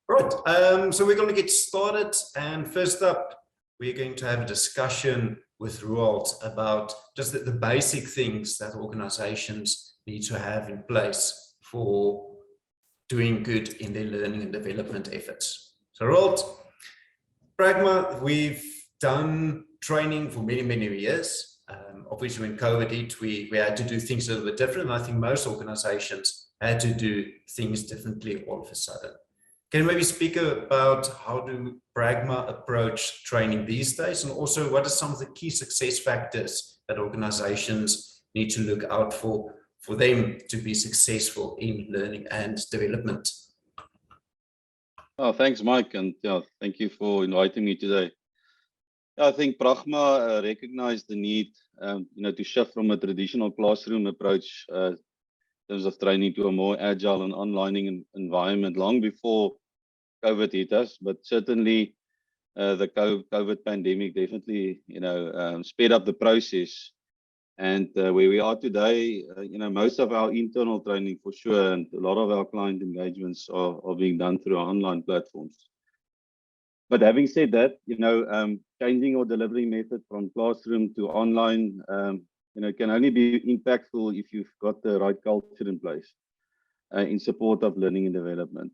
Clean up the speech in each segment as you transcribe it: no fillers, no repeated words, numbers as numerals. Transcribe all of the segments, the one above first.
Right, so we're going to get started, and first up, we're going to have a discussion with Roald about just the basic things that organizations need to have in place for doing good in their learning and development efforts. So Roald, Pragma, we've done training for many, many years. Obviously, when COVID hit, we had to do things a little bit different. And I think most organizations had to do things differently all of a sudden. Can you maybe speak about how do Pragma approach training these days, and also what are some of the key success factors that organizations need to look out for them to be successful in learning and development? Oh, thanks, Mike, and thank you for inviting me today. I think Pragma recognized the need, to shift from a traditional classroom approach in terms of training to a more agile and online environment long before COVID hit us. But certainly, the COVID pandemic definitely, sped up the process. And where we are today, most of our internal training for sure, and a lot of our client engagements are being done through our online platforms. But having said that, changing our delivery method from classroom to online, can only be impactful if you've got the right culture in place in support of learning and development.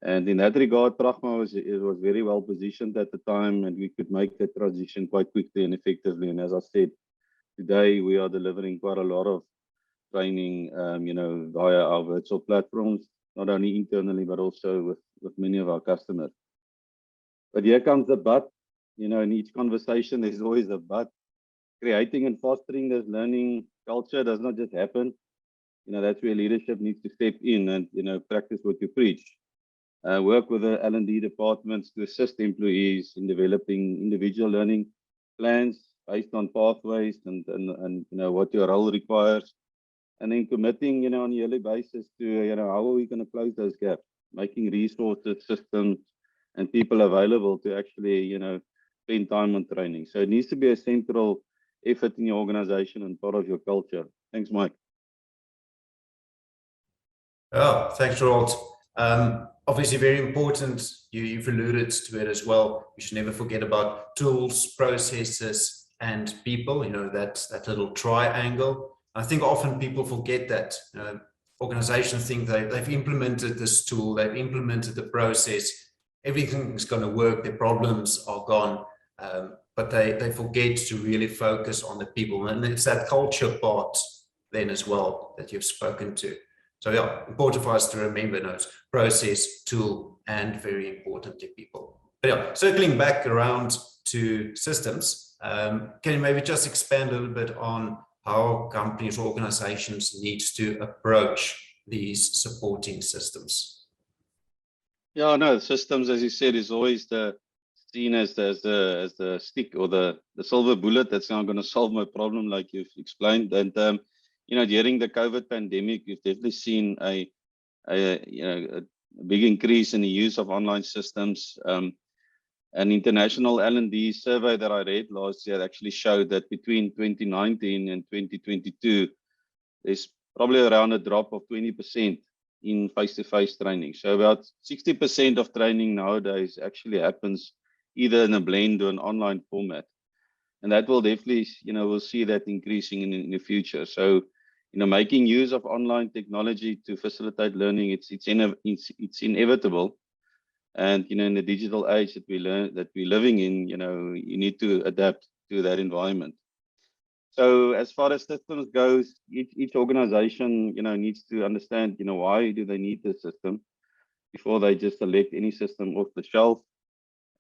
And in that regard, Pragma was very well positioned at the time, and we could make that transition quite quickly and effectively. And as I said, today we are delivering quite a lot of training, via our virtual platforms, not only internally but also with many of our customers. But here comes the but. In each conversation, there's always a but. Creating and fostering this learning culture does not just happen. That's where leadership needs to step in and, practice what you preach. Work with the L&D departments to assist employees in developing individual learning plans based on pathways and what your role requires. And then committing, on a yearly basis to, how are we going to close those gaps, making resources, systems, and people available to actually, spend time on training. So it needs to be a central effort in your organization and part of your culture. Thanks, Mike. Oh, thanks, Roald. Obviously very important. You've alluded to it as well. We should never forget about tools, processes, and people, that little triangle. I think often people forget that. Organizations think they've implemented this tool, they've implemented the process, everything's going to work, their problems are gone, but they forget to really focus on the people. And it's that culture part then as well that you've spoken to. So yeah, important for us to remember those process, tool, and very importantly, people. But yeah, circling back around to systems, can you maybe just expand a little bit on how companies or organizations need to approach these supporting systems? Yeah, no, systems, as you said, is always seen as the stick or the silver bullet that's now going to solve my problem, like you've explained. And during the COVID pandemic, we've definitely seen a big increase in the use of online systems. An international L&D survey that I read last year actually showed that between 2019 and 2022, there's probably around a drop of 20% in face-to-face training. So about 60% of training nowadays actually happens either in a blend or an online format. And that will definitely, we'll see that increasing in the future. So, making use of online technology to facilitate learning, it's inevitable. And, in the digital age that we're living in, you need to adapt to that environment. So as far as systems goes, each organization, needs to understand, why do they need this system before they just select any system off the shelf.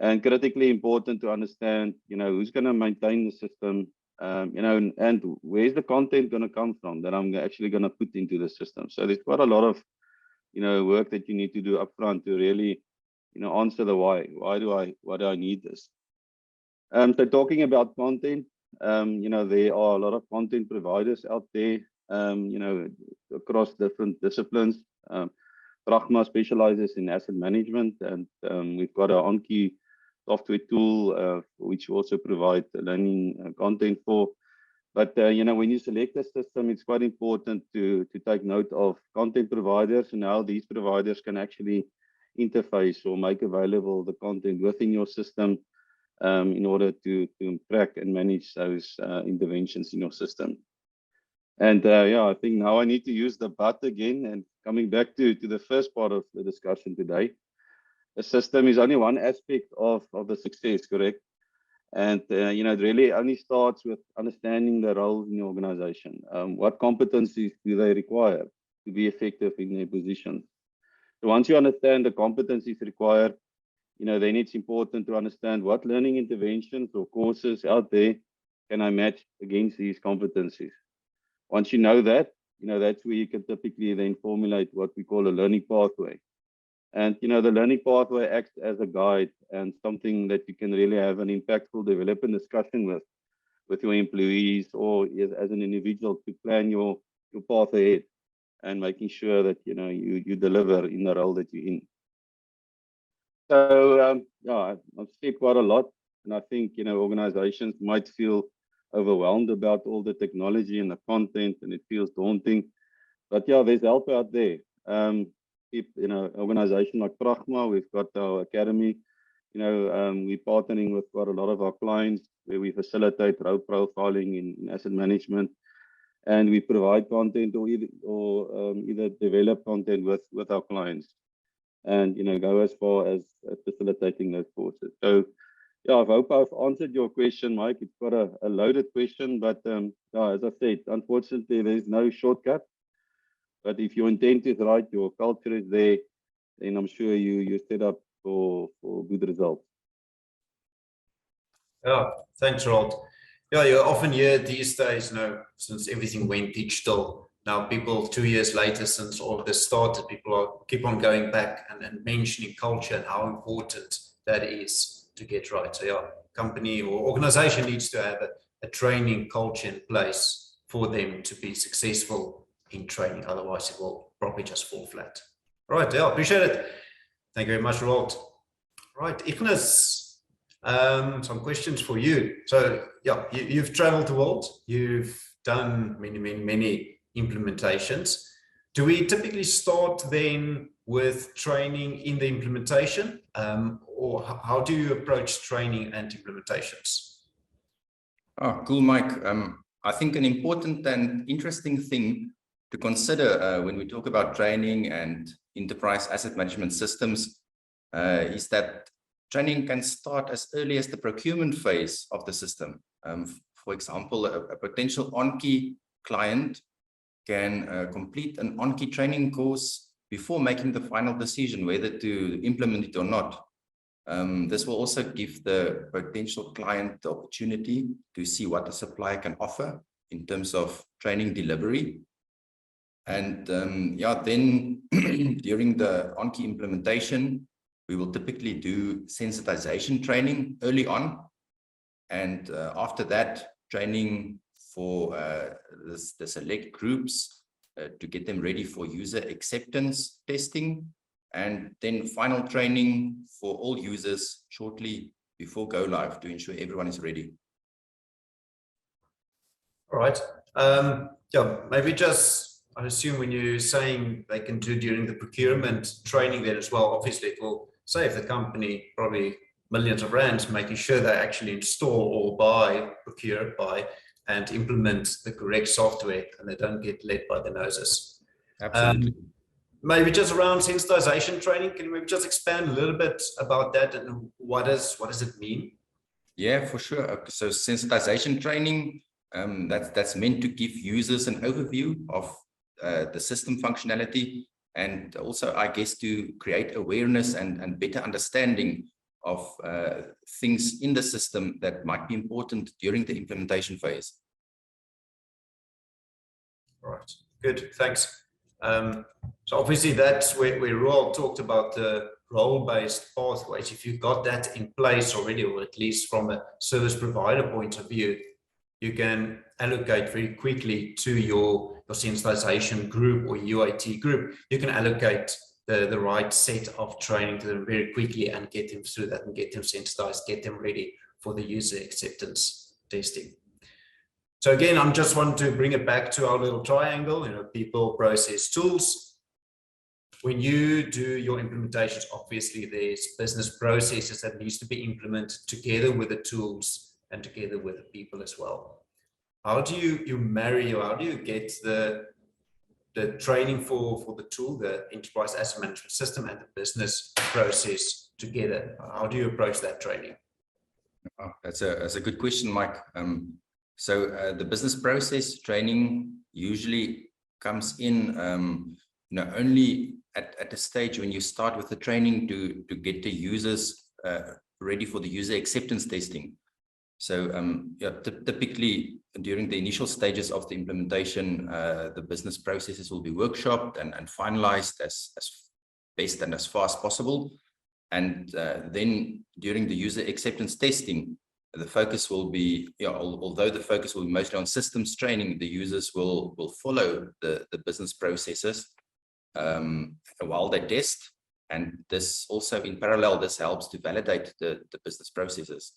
And critically important to understand, who's going to maintain the system, and where's the content going to come from that I'm actually going to put into the system. So there's quite a lot of, work that you need to do upfront to really, answer the why. Why do I need this? So talking about content, there are a lot of content providers out there, across different disciplines. Pragma specializes in asset management, and we've got our Anki software tool, which we also provide learning content for. But when you select a system, it's quite important to take note of content providers and how these providers can actually interface or make available the content within your system in order to track and manage those interventions in your system. And yeah, I think now I need to use the but again, and coming back to the first part of the discussion today. The system is only one aspect of the success, correct? And you know, it really only starts with understanding the roles in the organization. What competencies do they require to be effective in their positions? So once you understand the competencies required, you know, then it's important to understand what learning interventions or courses out there can I match against these competencies. Once you know that, you know, that's where you can typically then formulate what we call a learning pathway. And, you know, the learning pathway acts as a guide and something that you can really have an impactful development discussion with your employees or as an individual to plan your path ahead and making sure that, you know, you deliver in the role that you're in. So, yeah, I've said quite a lot. And I think, you know, organizations might feel overwhelmed about all the technology and the content, and it feels daunting. But yeah, there's help out there. If, you know, organization like Pragma, we've got our academy, you know, we're partnering with quite a lot of our clients where we facilitate role profiling in asset management, and we provide content or either develop content with our clients, and, you know, go as far as facilitating those courses. So yeah, I hope I've answered your question, Mike. It's got a loaded question, but yeah, as I said, unfortunately, there's no shortcut. But if your intent is right, your culture is there, then I'm sure you're set up for good results. Yeah, thanks, Roald. Yeah, you often hear these days, you know, since everything went digital, now people 2 years later, since all of this started, people keep on going back and mentioning culture and how important that is to get right. So yeah, company or organization needs to have a training culture in place for them to be successful in training. Otherwise, it will probably just fall flat. All right, yeah, appreciate it. Thank you very much, Roald. Right, Ignus, some questions for you. So yeah, you've traveled the world. You've done many implementations. Do we typically start then with training in the implementation, or how do you approach training and implementations? Oh, cool, Mike. I think an important and interesting thing to consider when we talk about training and enterprise asset management systems is that training can start as early as the procurement phase of the system. For example, a potential on-key client can complete an on-key training course before making the final decision whether to implement it or not. This will also give the potential client the opportunity to see what the supplier can offer in terms of training delivery. And yeah, then during the on-key implementation, we will typically do sensitization training early on. And after that, training for the select groups to get them ready for user acceptance testing. And then final training for all users shortly before go live to ensure everyone is ready. All right. Yeah, maybe just, I assume when you're saying they can do during the procurement training there as well, obviously it will save the company probably millions of rands, making sure they actually install or procure, and implement the correct software and they don't get led by the noses. Absolutely. Maybe just around sensitization training, can you maybe just expand a little bit about that and what does it mean? Yeah, for sure. So sensitization training, that's meant to give users an overview of the system functionality, and also, I guess, to create awareness and better understanding of things in the system that might be important during the implementation phase. All right, good, thanks. So obviously that's where Roald talked about the role-based pathways. If you've got that in place already, or at least from a service provider point of view, you can allocate very quickly to your sensitization group or UAT group. You can allocate the right set of training to them very quickly and get them through that and get them sensitized, get them ready for the user acceptance testing. So again, I'm just wanting to bring it back to our little triangle, you know, people, process, tools. when you do your implementations, obviously there's business processes that needs to be implemented together with the tools and together with the people as well. How do you marry, or how do you get the training for the tool, the enterprise asset management system, and the business process together? How do you approach that training? Oh, that's a good question, Mike. So the business process training usually comes in only at the stage when you start with the training to get the users ready for the user acceptance testing. So typically during the initial stages of the implementation, the business processes will be workshopped and finalized as best and as far as possible. And then during the user acceptance testing, the focus will be, although the focus will be mostly on systems training, the users will follow the business processes while they test. And this also in parallel, this helps to validate the business processes.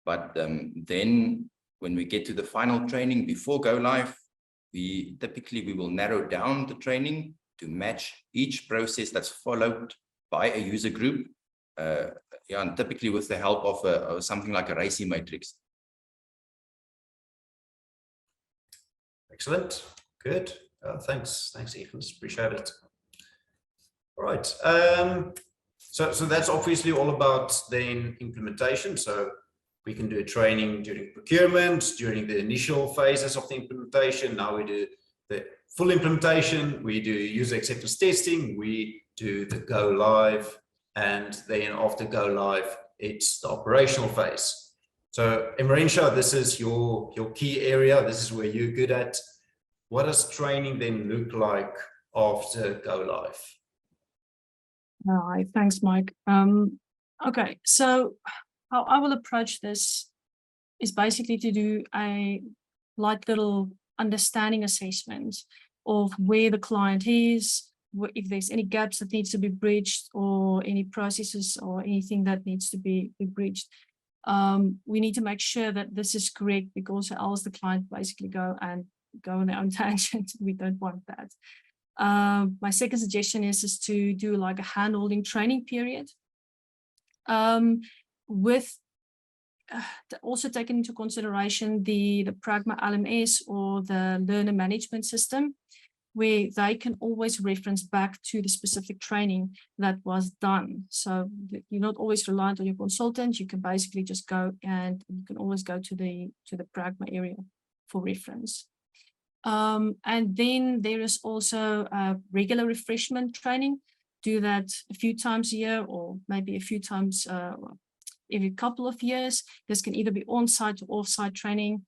But then when we get to the final training before go live, we will narrow down the training to match each process that's followed by a user group. And typically with the help of something like a RACI matrix. Excellent. Good. Thanks, Ignus. Appreciate it. All right. So that's obviously all about then implementation. So we can do a training during procurement, during the initial phases of the implementation. Now we do the full implementation. We do user acceptance testing. We do the go live. And then after go live, it's the operational phase. So Emmerencia, this is your key area. This is where you're good at. What does training then look like after go live? All right, thanks, Mike. Okay, so how I will approach this is basically to do a light little understanding assessment of where the client is, if there's any gaps that needs to be bridged, or any processes or anything that needs to be bridged. We need to make sure that this is correct, because else the client basically go on their own tangent. We don't want that. My second suggestion is to do like a hand-holding training period, with also taking into consideration the Pragma LMS or the learner management system, where they can always reference back to the specific training that was done. So you're not always reliant on your consultant. You can basically just go, and you can always go to the Pragma area for reference. And then there is also regular refreshment training. Do that a few times a year, or maybe a few times every couple of years. This can either be on-site or off-site training.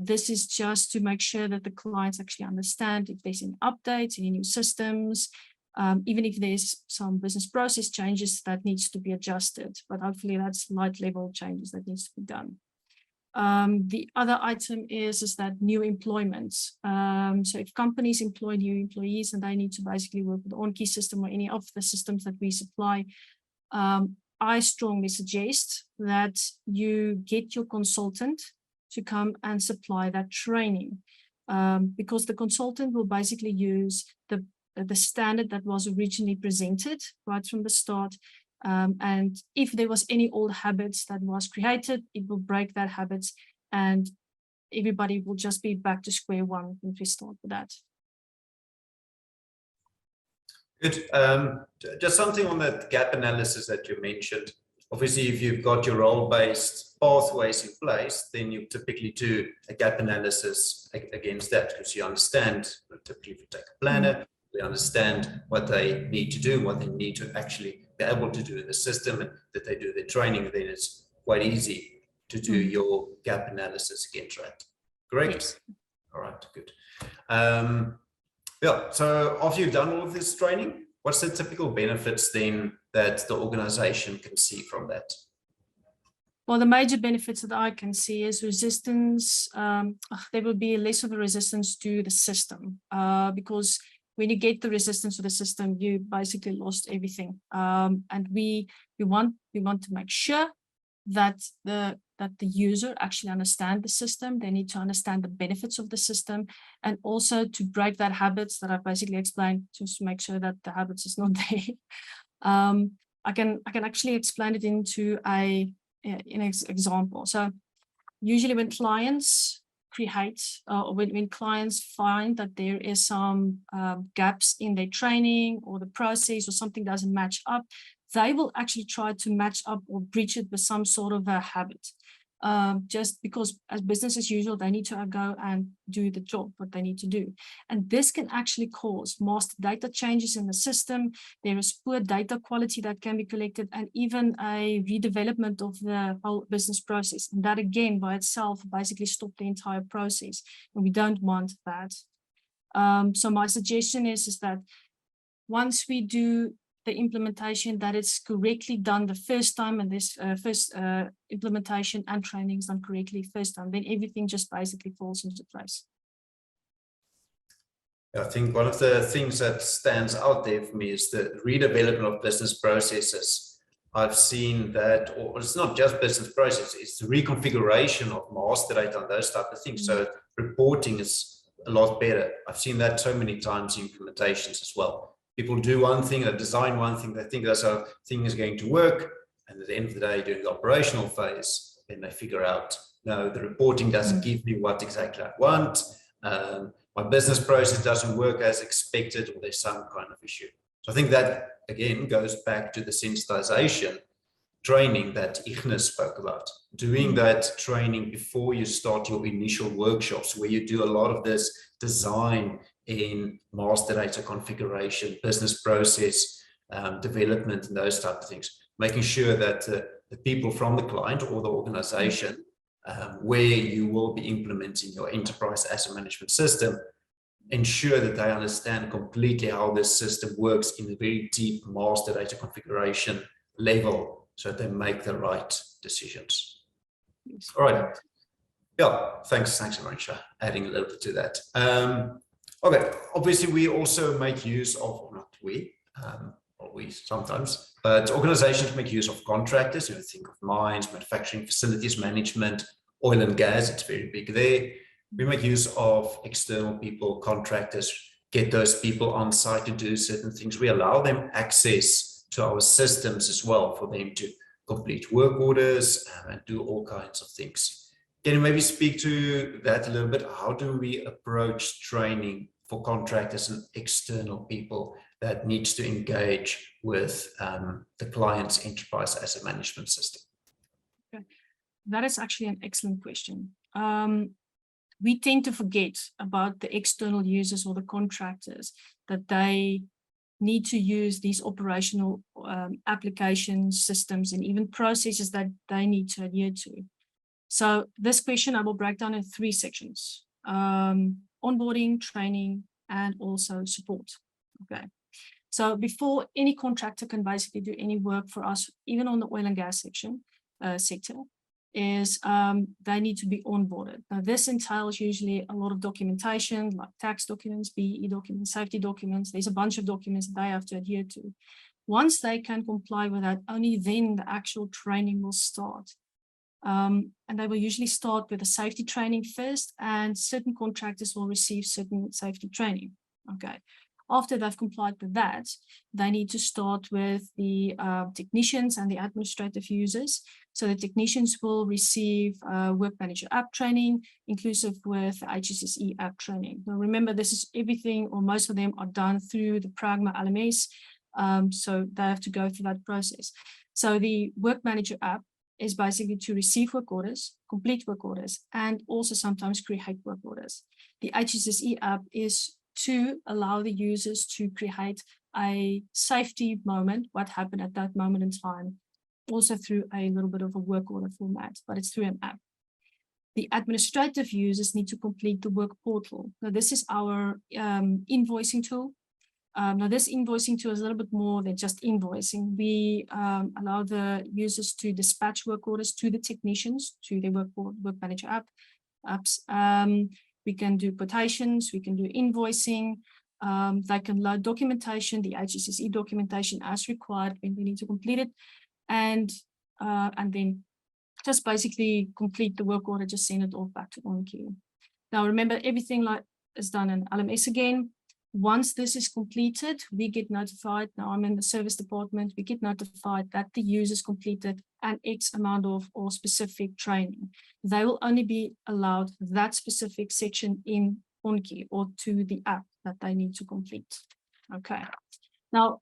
This is just to make sure that the clients actually understand if there's any updates, any new systems, even if there's some business process changes that needs to be adjusted, but hopefully that's light level changes that needs to be done. The other item is that new employments. So if companies employ new employees and they need to basically work with the on-key system or any of the systems that we supply, I strongly suggest that you get your consultant to come and supply that training, because the consultant will basically use the standard that was originally presented right from the start. And if there was any old habits that was created, it will break that habits, and everybody will just be back to square one when we start with that. Good. Just something on that gap analysis that you mentioned. Obviously, if you've got your role-based pathways in place, then you typically do a gap analysis against that, because you understand, typically if you take a planner, they understand what they need to do, what they need to actually be able to do in the system, and that they do their training, then it's quite easy to do your gap analysis against that. Correct? Yes. All right, good. Yeah, so after you've done all of this training, what's the typical benefits then that the organization can see from that? Well, the major benefits that I can see is resistance. There will be less of a resistance to the system, because when you get the resistance to the system, you basically lost everything. And we want to make sure that the that the user actually understand the system. They need to understand the benefits of the system, and also to break that habits that I basically explained, just to make sure that the habits is not there. I can actually explain it into an example. So usually when clients create, or when clients find that there is some gaps in their training or the process, or something doesn't match up, they will actually try to match up or breach it with some sort of a habit. Just because as business as usual, they need to go and do the job, what they need to do. And this can actually cause master data changes in the system. There is poor data quality that can be collected, and even a redevelopment of the whole business process. And that again by itself basically stops the entire process, and we don't want that. So my suggestion is that once we do the implementation, that it's correctly done the first time, and this first implementation and training is done correctly first time, then everything just basically falls into place. I think one of the things that stands out there for me is the redevelopment of business processes. I've seen that, or it's not just business processes, it's the reconfiguration of master data and those type of things. So reporting is a lot better. I've seen that so many times in implementations as well. People do one thing, they design one thing, they think that's how thing is going to work, and at the end of the day, during the operational phase, then they figure out, no, the reporting doesn't give me what exactly I want, my business process doesn't work as expected, or there's some kind of issue. So I think that, again, goes back to the sensitization training that Ignus spoke about. Doing that training before you start your initial workshops, where you do a lot of this design in master data configuration, business process development, and those type of things, making sure that the people from the client or the organization where you will be implementing your enterprise asset management system, ensure that they understand completely how this system works in a very deep master data configuration level, so that they make the right decisions. All right. Yeah, thanks, Emmerencia, adding a little bit to that. Okay, obviously we also make use of, or not we, or we sometimes, but organizations make use of contractors. You know, think of mines, manufacturing facilities management, oil and gas, it's very big there. We make use of external people, contractors, get those people on site to do certain things. We allow them access to our systems as well, for them to complete work orders and do all kinds of things. Can you maybe speak to that a little bit? How do we approach training for contractors and external people that needs to engage with the client's enterprise asset management system? Okay. That is actually an excellent question. We tend to forget about the external users or the contractors, that they need to use these operational applications, systems, and even processes that they need to adhere to. So this question I will break down in 3 sections: onboarding, training, and also support. Okay. So before any contractor can basically do any work for us, even on the oil and gas sector, is they need to be onboarded. Now this entails usually a lot of documentation, like tax documents, BEE documents, safety documents. There's a bunch of documents that they have to adhere to. Once they can comply with that, only then the actual training will start. And they will usually start with a safety training first, and certain contractors will receive certain safety training. Okay. After they've complied with that, they need to start with the technicians and the administrative users. So the technicians will receive Work Manager app training, inclusive with HSSE app training. Now remember, this is everything, or most of them are done through the Pragma LMS. So they have to go through that process. So the Work Manager app is basically to receive work orders, complete work orders, and also sometimes create work orders. The HSSE app is to allow the users to create a safety moment, what happened at that moment in time, also through a little bit of a work order format, but it's through an app. The administrative users need to complete the work portal. Now this is our invoicing tool. Now this invoicing tool is a little bit more than just invoicing. We allow the users to dispatch work orders to the technicians, to their Work Manager apps. We can do quotations, we can do invoicing, they can load documentation, the HSSE documentation as required when we need to complete it, and then just basically complete the work order, just send it off back to OnQ. Now remember, everything like is done in LMS again. Once this is completed, we get notified. Now I'm in the service department. We get notified that the user's completed an X amount of or specific training. They will only be allowed that specific section in OnQ or to the app that they need to complete. Okay. Now,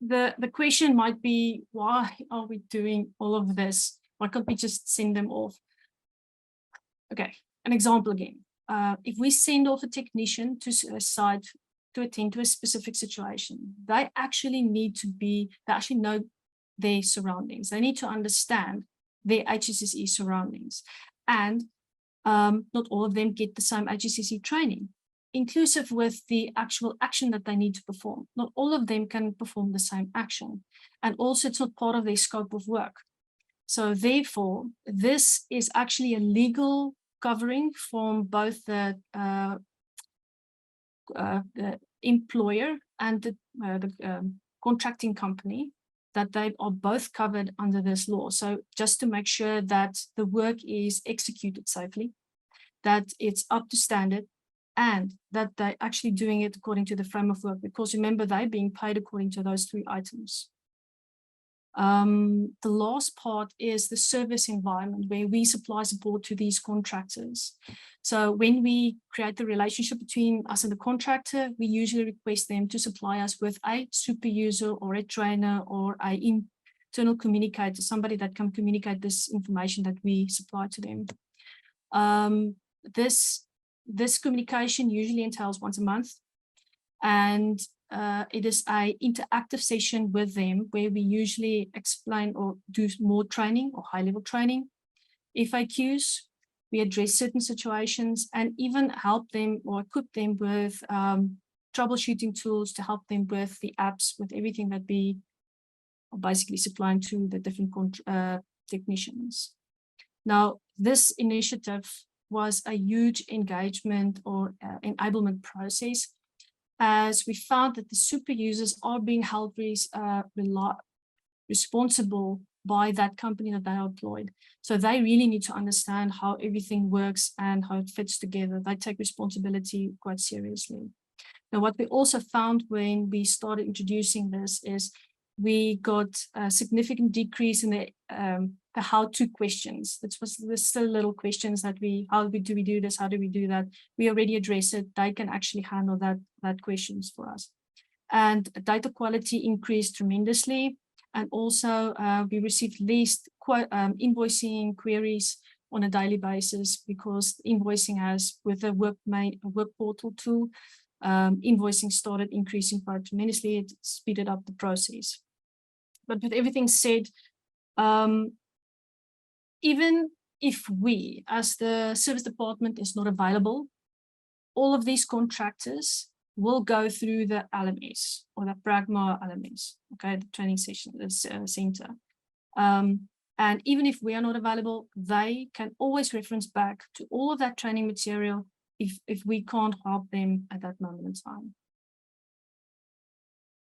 the question might be, why are we doing all of this? Why can't we just send them off? Okay, an example again. If we send off a technician to a site to attend to a specific situation, they actually know their surroundings. They need to understand their HSSE surroundings. And not all of them get the same HSSE training, inclusive with the actual action that they need to perform. Not all of them can perform the same action. And also it's not part of their scope of work. So therefore, this is actually a legal covering from both the employer and the contracting company, that they are both covered under this law. So just to make sure that the work is executed safely, that it's up to standard, and that they're actually doing it according to the frame of work, because remember, they're being paid according to those 3 items. The last part is the service environment, where we supply support to these contractors. So when we create the relationship between us and the contractor, we usually request them to supply us with a super user or a trainer or an internal communicator, somebody that can communicate this information that we supply to them. This communication usually entails once a month, and it is an interactive session with them where we usually explain or do more training or high-level training, FAQs, we address certain situations, and even help them or equip them with troubleshooting tools to help them with the apps, with everything that we are basically supplying to the different technicians. Now, this initiative was a huge engagement or enablement process, as we found that the super users are being held responsible by that company that they are employed. So they really need to understand how everything works and how it fits together. They take responsibility quite seriously. Now, what we also found when we started introducing this is we got a significant decrease in the how-to questions. There's still little questions that how do we do this? How do we do that? We already address it. They can actually handle that questions for us. And data quality increased tremendously. And also we received least invoicing queries on a daily basis, because invoicing has, with the work portal tool, invoicing started increasing quite tremendously. It speeded up the process. But with everything said, even if we, as the service department, is not available, all of these contractors will go through the LMS or the Pragma LMS, okay, the training session, center. And even if we are not available, they can always reference back to all of that training material if we can't help them at that moment in time.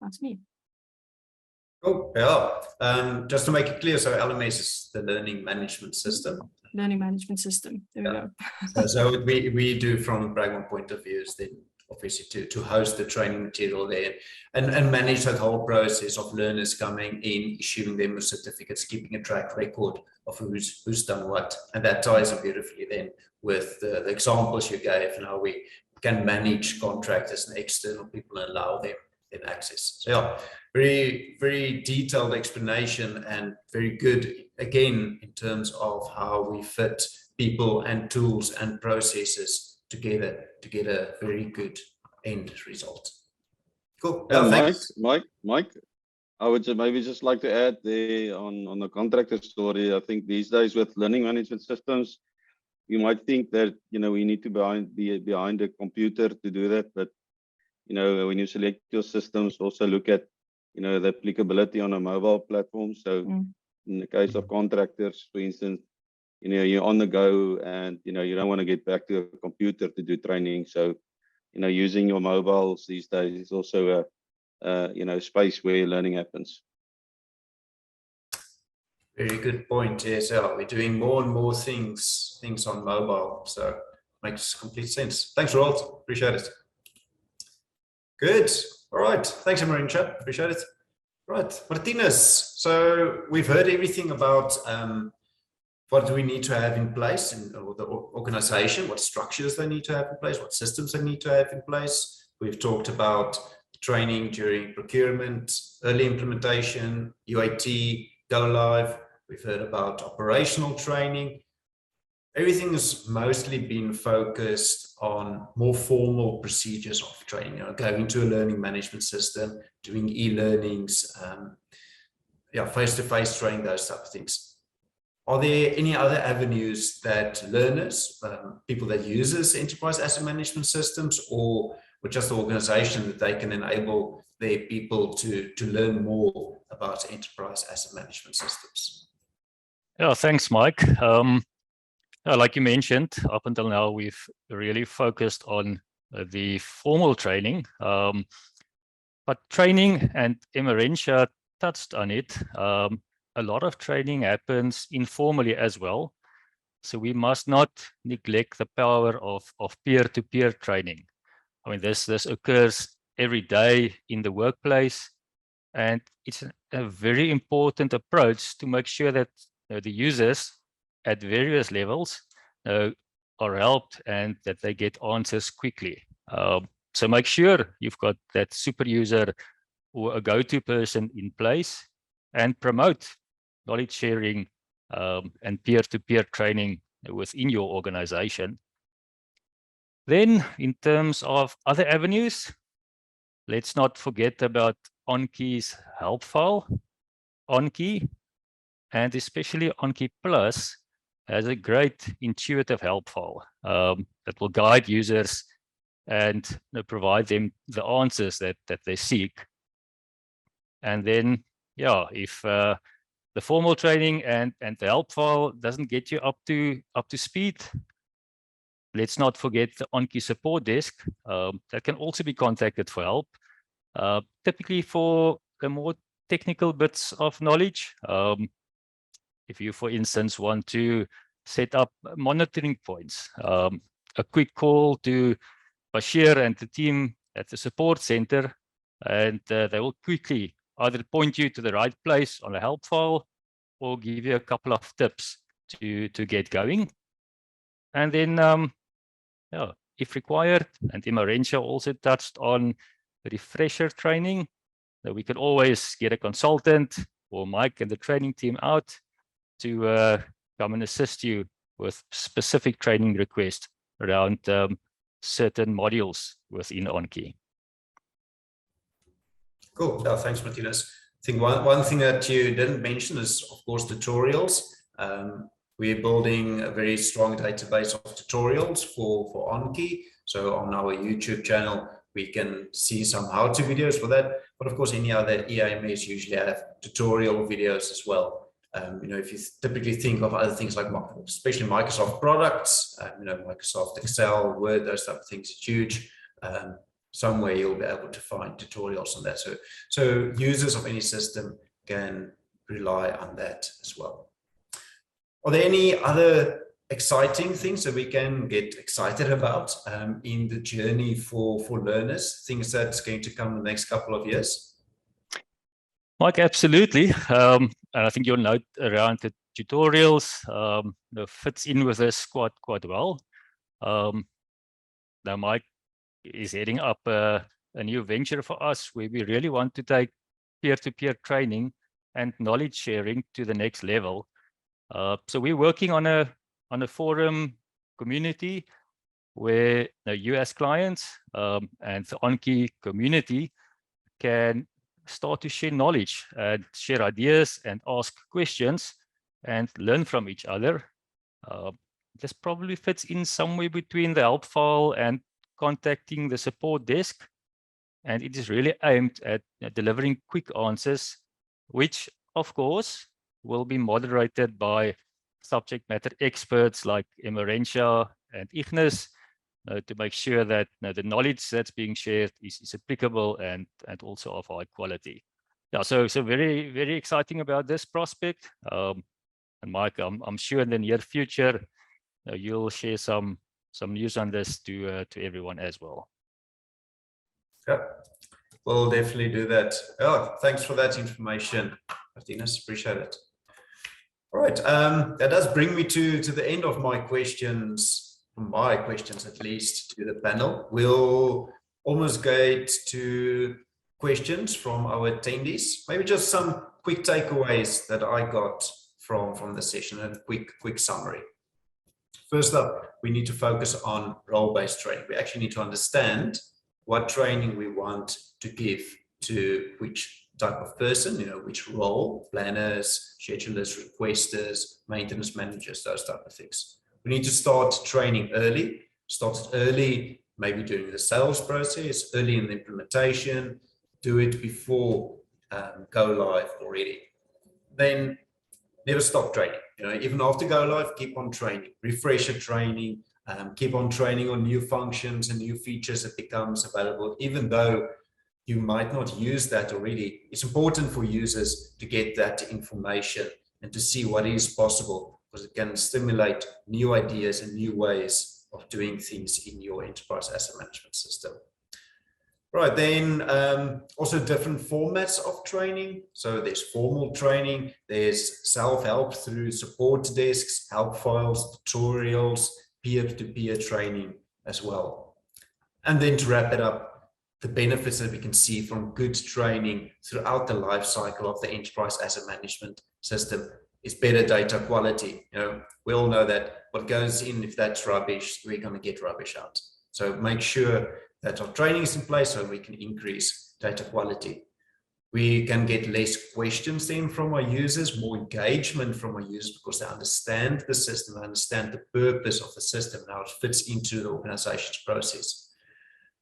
That's me. Oh, yeah. Just to make it clear, so LMS is the learning management system. Learning management system. There we go. So what we do from Pragma point of view is then obviously to host the training material there and manage that whole process of learners coming in, issuing them with certificates, keeping a track record of who's done what. And that ties in beautifully then with the examples you gave and how we can manage contractors and external people and allow them access. So yeah, very, very detailed explanation and very good, again, in terms of how we fit people and tools and processes together to get a very good end result. Cool. Mike, I would maybe just like to add there on the contractor story. I think these days with learning management systems, you might think that, you know, we need to be behind a computer to do that, but you know, when you select your systems, also look at, you know, the applicability on a mobile platform. So in the case of contractors, for instance, you know, you're on the go and, you know, you don't want to get back to a computer to do training. So, you know, using your mobiles these days is also a you know, space where learning happens. Very good point. Yes, we're doing more and more things on mobile, so makes complete sense. Thanks, Roald. Appreciate it. Good. All right. Thanks, Emmerencia. Appreciate it. Right, Marthinus. So we've heard everything about what do we need to have in place in the organization, what structures they need to have in place, what systems they need to have in place. We've talked about training during procurement, early implementation, UAT, go live. We've heard about operational training. Everything has mostly been focused on more formal procedures of training, going to a learning management system, doing e-learnings, face-to-face training, those type of things. Are there any other avenues that learners, people that use enterprise asset management systems, or just the organization, that they can enable their people to learn more about enterprise asset management systems? Yeah, thanks, Mike. Like you mentioned, up until now, we've really focused on the formal training, but training, and Emmerencia touched on it, a lot of training happens informally as well. So we must not neglect the power of peer-to-peer training. I mean, this occurs every day in the workplace, and it's a very important approach to make sure that the users at various levels are helped and that they get answers quickly. So make sure you've got that super user or a go-to person in place, and promote knowledge sharing and peer-to-peer training within your organization. Then, in terms of other avenues, let's not forget about OnKey's help file. OnKey, and especially OnKey Plus, has a great intuitive help file that will guide users and provide them the answers that they seek. And then, yeah, if the formal training and the help file doesn't get you up to speed, let's not forget the OnKey support desk that can also be contacted for help, typically for the more technical bits of knowledge. If you, for instance, want to set up monitoring points, a quick call to Bashir and the team at the support center, and they will quickly either point you to the right place on a help file or give you a couple of tips to get going. And then, yeah, if required, and Emmerencia also touched on refresher training, that we can always get a consultant or Mike and the training team out to come and assist you with specific training requests around certain modules within OnKey. Cool. No, thanks, Marthinus. I think one thing that you didn't mention is, of course, tutorials. We're building a very strong database of tutorials for OnKey. So on our YouTube channel, we can see some how-to videos for that. But of course, any other EAMS usually have tutorial videos as well. If you typically think of other things like, especially Microsoft products, Microsoft Excel, Word, those type of things, it's huge. Somewhere you'll be able to find tutorials on that. So users of any system can rely on that as well. Are there any other exciting things that we can get excited about in the journey for learners, things that's going to come in the next couple of years? Mike, absolutely. And I think your note around the tutorials fits in with this quite well. Now, Mike is heading up a new venture for us where we really want to take peer-to-peer training and knowledge sharing to the next level. So we're working on a forum community where you as clients and the OnKey community can start to share knowledge and share ideas and ask questions and learn from each other. This probably fits in somewhere between the help file and contacting the support desk. And it is really aimed at delivering quick answers, which of course will be moderated by subject matter experts like Emmerencia and Ignus to make sure that the knowledge that's being shared is applicable and also of high quality. yeah, so very, very exciting about this prospect. And Mike, I'm sure in the near future you'll share some news on this to everyone as well. Yeah, we'll definitely do that. Oh, thanks for that information, Marthinus. Appreciate it. All right, that does bring me to the end of my questions, at least, to the panel. We'll almost get to questions from our attendees. Maybe just some quick takeaways that I got from the session, and a quick summary. First up, we need to focus on role-based training. We actually need to understand what training we want to give to which type of person, which role, planners, schedulers, requesters, maintenance managers, those type of things. We need to start training early, maybe during the sales process, early in the implementation, do it before go live already. Then never stop training. Even after go live, keep on training, refresher training, keep on training on new functions and new features that becomes available, even though you might not use that already. It's important for users to get that information and to see what is possible, because it can stimulate new ideas and new ways of doing things in your enterprise asset management system. Right, then also different formats of training. So there's formal training, there's self-help through support desks, help files, tutorials, peer-to-peer training as well. And then to wrap it up, the benefits that we can see from good training throughout the life cycle of the enterprise asset management system is better data quality. We all know that what goes in, if that's rubbish, we're going to get rubbish out. So make sure that our training is in place so we can increase data quality. We can get less questions then from our users, more engagement from our users, because they understand the system, they understand the purpose of the system, how it fits into the organization's process.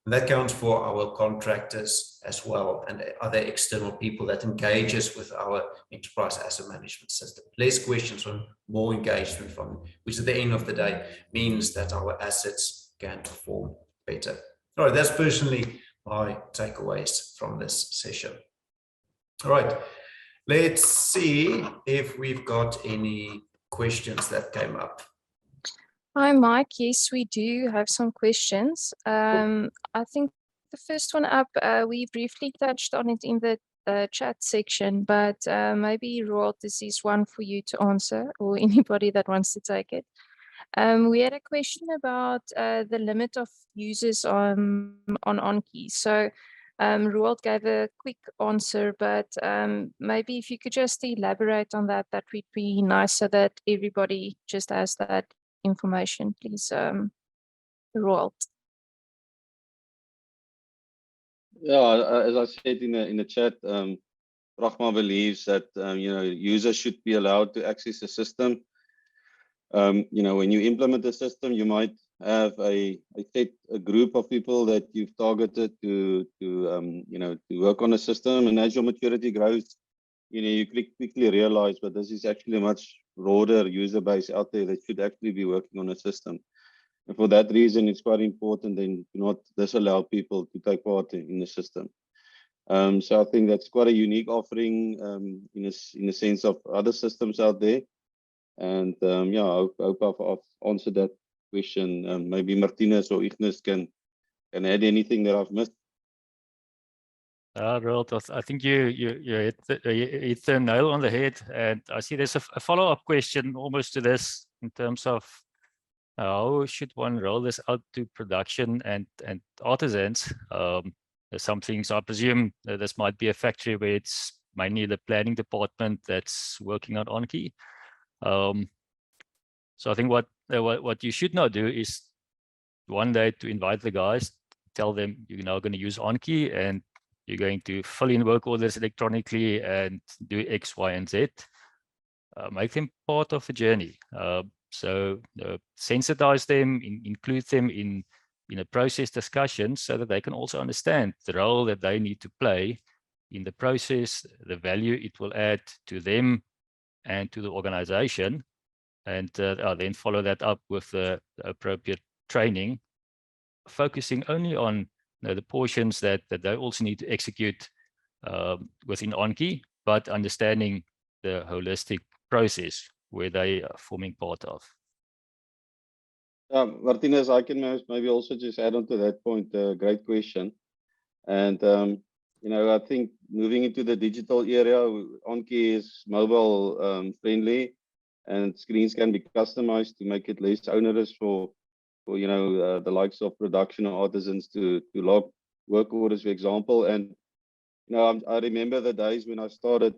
And that counts for our contractors as well, and other external people that engages with our enterprise asset management system. Less questions and more engagement from, which at the end of the day means that our assets can perform better. All right, that's personally my takeaways from this session. All right, let's see if we've got any questions that came up. Hi, Mike. Yes, we do have some questions. I think the first one up, we briefly touched on it in the chat section, but maybe Roald, this is one for you to answer, or anybody that wants to take it. We had a question about the limit of users on OnKey. So Roald gave a quick answer, but maybe if you could just elaborate on that, that would be nice, so that everybody just has that information, please, Roald. Yeah, as I said in the chat, Pragma believes that users should be allowed to access the system. When you implement the system, you might have a group of people that you've targeted to work on the system, and as your maturity grows, you quickly realize, but this is actually a much broader user base out there that should actually be working on a system. And for that reason, it's quite important then to not disallow people to take part in the system. So I think that's quite a unique offering in a sense of other systems out there. And yeah, I hope I've answered that question. Maybe Marthinus or Ignus can add anything that I've missed. Roald, I think you hit the nail on the head, and I see there's a follow-up question almost to this in terms of how should one roll this out to production and artisans. There's some things, I presume this might be a factory where it's mainly the planning department that's working on OnKey. So I think what you should not do is one day to invite the guys, tell them you're now going to use OnKey and you're going to fill in work orders electronically and do X, Y, and Z. Make them part of the journey. So sensitize them, include them in a process discussion so that they can also understand the role that they need to play in the process, the value it will add to them and to the organization, and then follow that up with the appropriate training, focusing only on the portions that they also need to execute within OnKey, but understanding the holistic process where they are forming part of. Marthinus, I can maybe also just add on to that point. Great question. And, you know, I think moving into the digital area, OnKey is mobile friendly, and screens can be customized to make it less onerous for you know, the likes of production or artisans to log work orders, for example. And, you know, I remember the days when I started,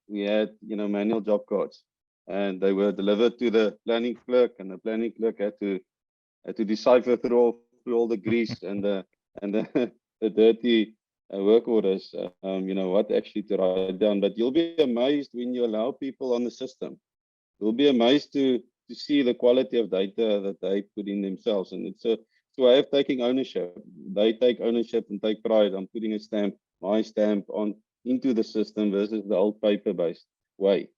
we had, you know, manual job cards, and they were delivered to the planning clerk, and the planning clerk had to decipher through all the grease and the the dirty work orders, you know, what actually to write down. But you'll be amazed when you allow people on the system. You'll be amazed to see the quality of data that they put in themselves, and it's a way of taking ownership. They take ownership and take pride. I'm putting a stamp, my stamp, on into the system versus the old paper-based way.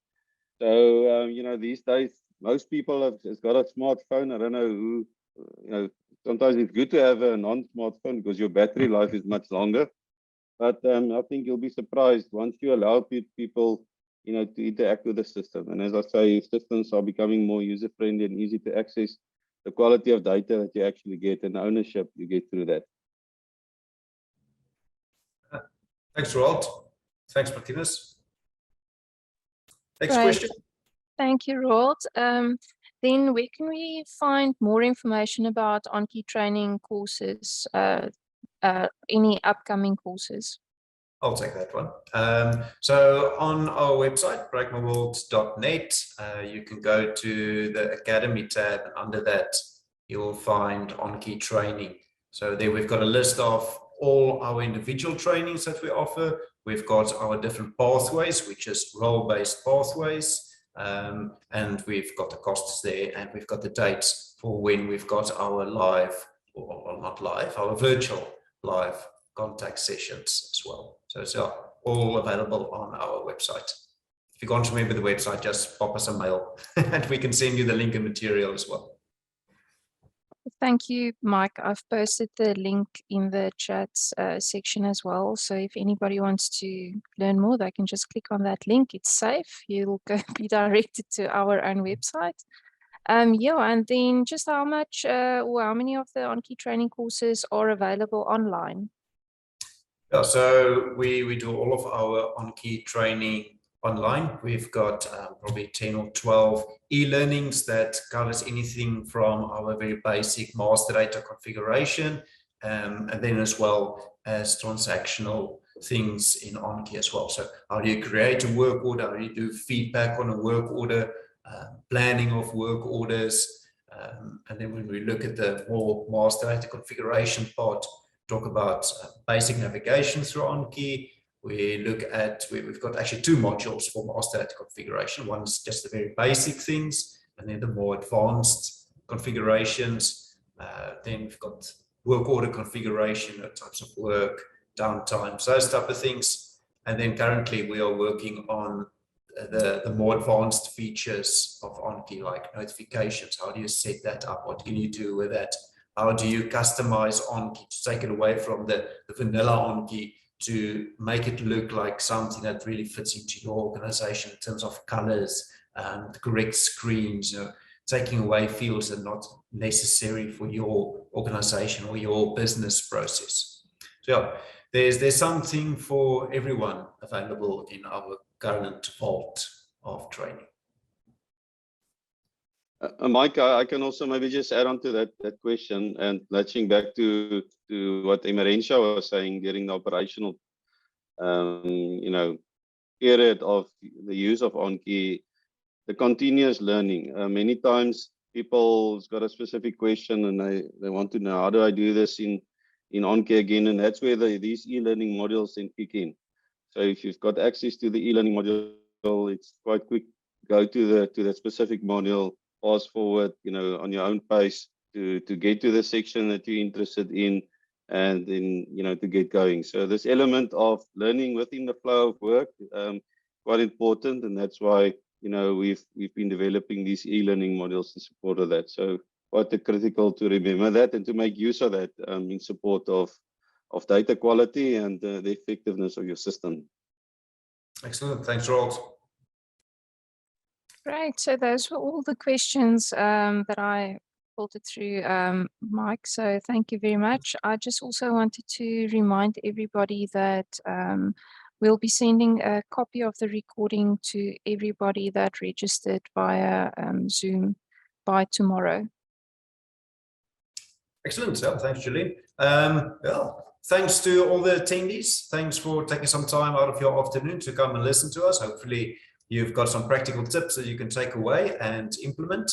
So you know, these days most people have got a smartphone. I don't know who. You know, sometimes it's good to have a non-smartphone because your battery life is much longer. But I think you'll be surprised once you allow people, you know, to interact with the system. And as I say, if systems are becoming more user-friendly and easy to access, the quality of data that you actually get and the ownership you get through that. Thanks, Roald. Thanks, Marthinus. Next Great. question. Thank you, Roald. Then where can we find more information about OnKey training courses, any upcoming courses? I'll take that one. So on our website, pragmaworld.net, you can go to the Academy tab, and under that, you'll find OnKey training. So there we've got a list of all our individual trainings that we offer. We've got our different pathways, which is role-based pathways. And we've got the costs there, and we've got the dates for when we've got our live, or not live, our virtual live contact sessions as well. So it's all available on our website. If you can't remember the website, just pop us a mail and we can send you the link and material as well. Thank you, Mike. I've posted the link in the chat section as well. So if anybody wants to learn more, they can just click on that link. It's safe. You'll be directed to our own website. Yeah, and then just how much or how many of the OnKey training courses are available online? Yeah, so we do all of our OnKey training online. We've got probably 10 or 12 e-learnings that covers anything from our very basic master data configuration, and then as well as transactional things in OnKey as well. So how do you create a work order? How do you do feedback on a work order? Planning of work orders. And then when we look at the more master data configuration part, talk about basic navigation through OnKey. We look at, we've got actually two modules for master data configuration. One's just the very basic things, and then the more advanced configurations. Then we've got work order configuration, types of work, downtimes, those type of things. And then currently we are working on the more advanced features of OnKey, like notifications. How do you set that up? What can you do with that? How do you customize OnKey to take it away from the vanilla OnKey to make it look like something that really fits into your organization in terms of colors, the correct screens, you know, taking away fields that are not necessary for your organization or your business process. So yeah, there's something for everyone available in our current vault of training. Mike, I can also maybe just add on to that question, and latching back to what Emmerencia was saying during the operational you know, period of the use of OnKey, the continuous learning. Many times people's got a specific question and they want to know, how do I do this in OnKey again? And that's where these e-learning modules then kick in. So if you've got access to the e-learning module, it's quite quick. Go to the specific module, fast forward, you know, on your own pace to get to the section that you're interested in, and then, you know, to get going. So this element of learning within the flow of work, quite important, and that's why, you know, we've been developing these e-learning modules in support of that. So quite critical to remember that and to make use of that in support of data quality and the effectiveness of your system. Excellent. Thanks, Roald. Right, so those were all the questions that I filtered through, Mike, so thank you very much. I just also wanted to remind everybody that we'll be sending a copy of the recording to everybody that registered via Zoom by tomorrow. Excellent. Yeah, thanks, Julie. Well, thanks to all the attendees. Thanks for taking some time out of your afternoon to come and listen to us. Hopefully, you've got some practical tips that you can take away and implement.